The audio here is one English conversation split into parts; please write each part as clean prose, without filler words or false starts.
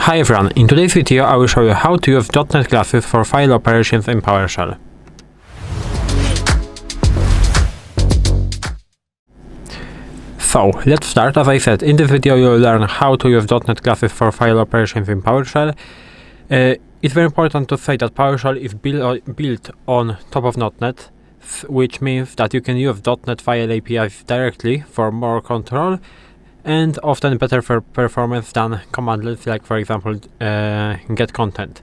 Hi everyone, in today's video I will show you how to use .NET classes for file operations in PowerShell. So, let's start. As I said, in this video you will learn how to use .NET classes for file operations in PowerShell. It's very important to say that PowerShell is built on top of .NET, which means that you can use .NET file APIs directly for more control and often better for performance than commandlets, like for example get content.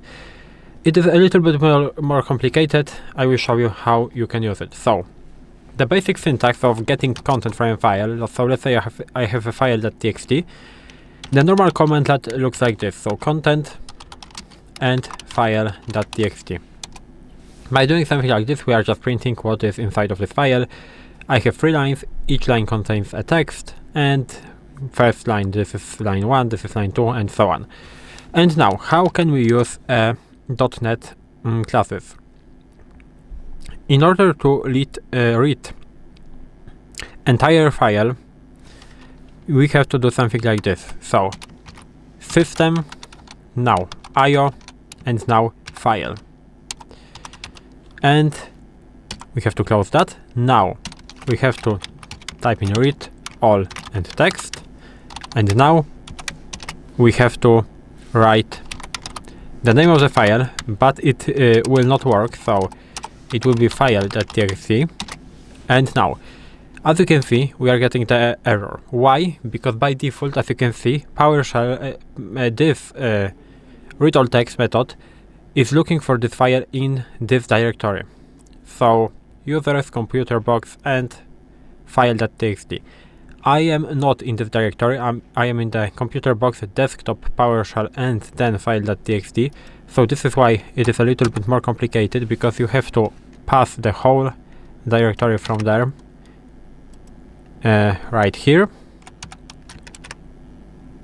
It is a little bit more complicated. I will show you how you can use it. So, the basic syntax of getting content from a file. So let's say I have a file.txt. The normal commandlet looks like this. So content and file.txt. By doing something like this, we are just printing what is inside of this file. I have 3 lines. Each line contains a text, and first line, this is line 1, this is line 2, and so on. And now, how can we use .NET classes? In order to read entire file, we have to do something like this. So, system, now IO, and now file. And we have to close that. Now, we have to type in read all and text. And now, we have to write the name of the file, but it will not work, so it will be file.txt. And now, as you can see, we are getting the error. Why? Because by default, as you can see, PowerShell, this ReadAllText method is looking for this file in this directory. So, users, computer box, and file.txt. I am not in this directory. I am in the computer box, desktop, PowerShell, and then file.txt. So this is why it is a little bit more complicated, because you have to pass the whole directory from there right here.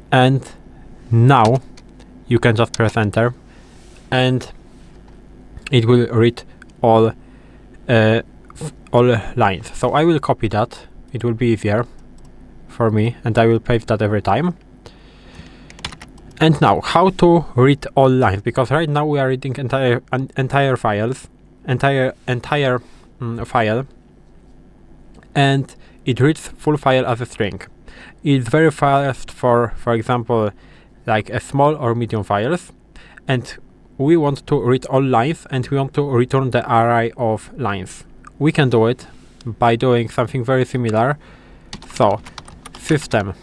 And now you can just press enter and it will read all lines. So I will copy that. It will be easier for me, and I will paste that every time. And now, how to read all lines? Because right now we are reading entire file, and it reads full file as a string. It's very fast for example, like a small or medium files, and we want to read all lines, and we want to return the array of lines. We can do it by doing something very similar. So, system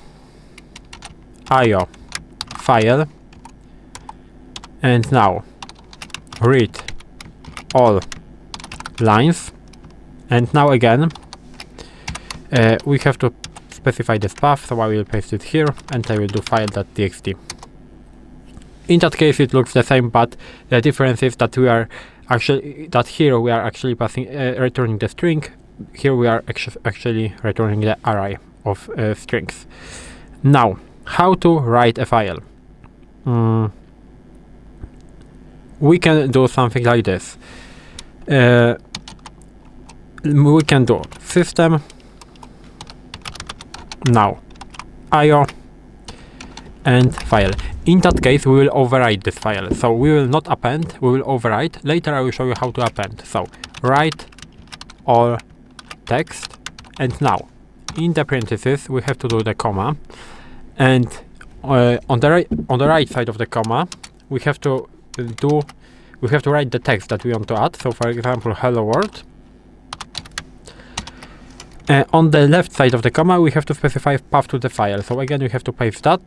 IO file, and now read all lines, and now again we have to specify this path, so I will paste it here and I will do file.txt. In that case it looks the same, but the difference is that here we are actually passing returning the string. Here we are actually returning the array of strings. Now, how to write a file? We can do something like this. We can do system, now IO, and file. In that case, we will overwrite this file. So we will not append, we will overwrite. Later I will show you how to append. So write all text, and now in the parentheses we have to do the comma, and on the right side of the comma we have to write the text that we want to add. So for example, hello world. On the left side of the comma we have to specify path to the file. So again we have to paste that,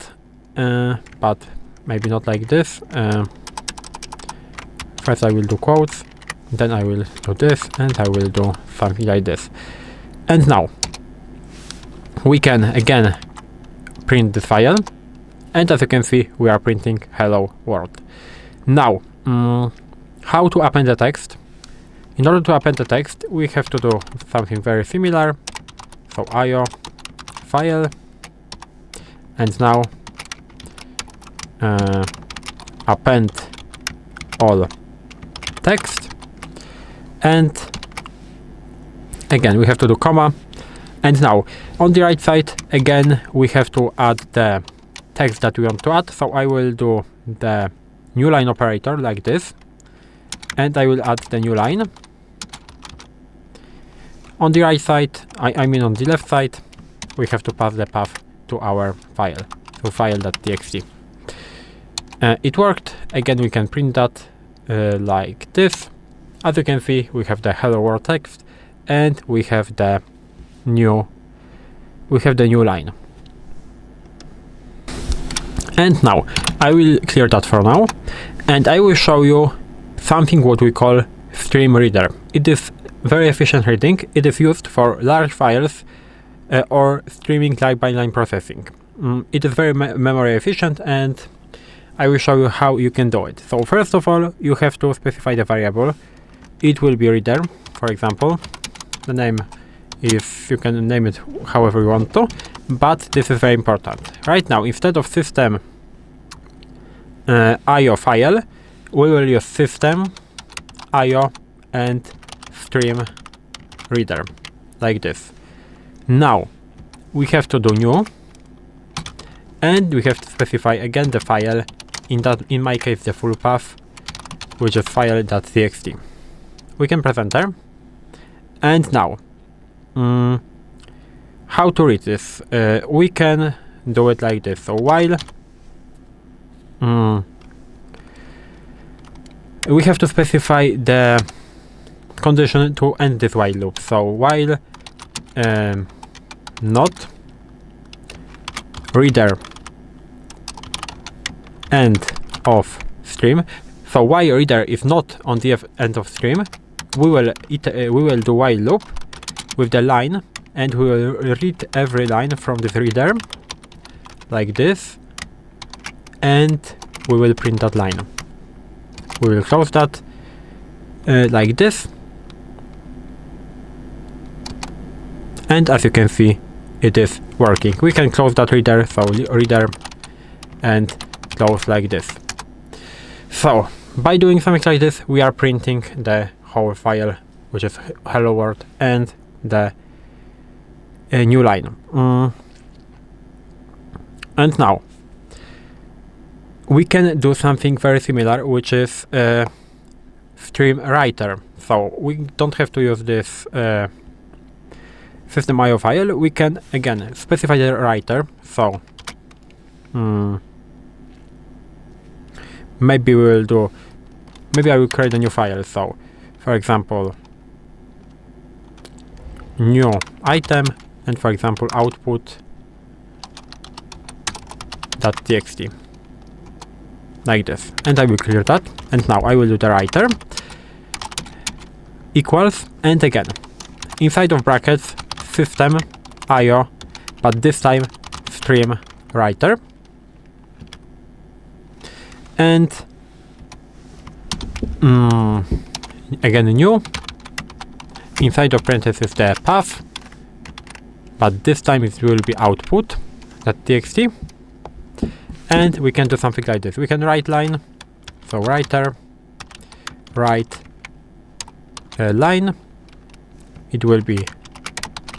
but maybe not like this. First I will do quotes, then I will do this, and I will do something like this. And now we can again print the file, and as you can see we are printing hello world. Now how to append the text? In order to append the text we have to do something very similar. So IO file, and now append all text, and again we have to do comma, and now on the right side again we have to add the text that we want to add. So I will do the new line operator like this, and I will add the new line. On the right side, I mean on the left side, we have to pass the path to our file, to file.txt. It worked. Again, we can print that like this. As you can see, we have the hello world text, and we have the new line. And now I will clear that for now, and I will show you something what we call StreamReader. It is very efficient reading. It is used for large files or streaming line-by-line processing. It is very memory efficient, and I will show you how you can do it. So first of all, you have to specify the variable. It will be reader, for example. The name, if you can name it however you want to, but this is very important. Right now, instead of system IO file, we will use system IO and stream reader like this. Now we have to do new, and we have to specify again the file, in my case the full path, which is file.txt. We can press enter, and now how to read this? We can do it like this. So while we have to specify the condition to end this while loop. So while not reader end of stream. So while reader is not on the end of stream, we will do while loop with the line, and we will read every line from this reader like this, and we will print that line. We will close that like this, and as you can see, it is working. We can close that reader, so reader and close like this. So by doing something like this, we are printing the whole file, which is hello world, and the new line. And now we can do something very similar, which is StreamWriter. So we don't have to use this system IO file. We can again specify the writer. So maybe I will create a new file. So for example, new item, and for example output.txt like this, and I will clear that, and now I will do the writer equals, and again inside of brackets system IO, but this time StreamWriter, and again new, inside of parentheses the path, but this time it will be output.txt, and we can do something like this. We can write line, so writer write line, it will be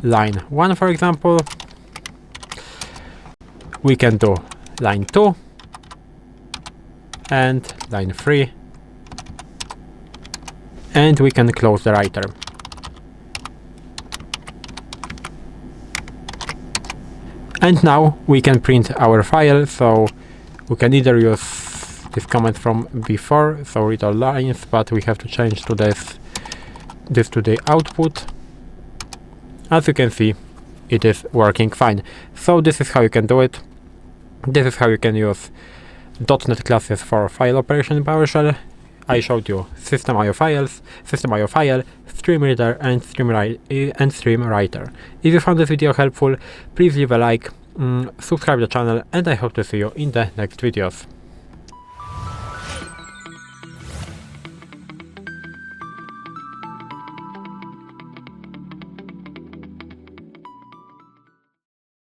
line 1, for example. We can do line 2 and line 3, and we can close the writer. And now we can print our file, so we can either use this command from before, so ReadAllLines, but we have to change to this to the output. As you can see, it is working fine. So this is how you can do it. This is how you can use .NET classes for file operation in PowerShell. I showed you system IO files, system IO file, StreamReader and StreamWriter. If you found this video helpful, please leave a like, subscribe to the channel, and I hope to see you in the next videos.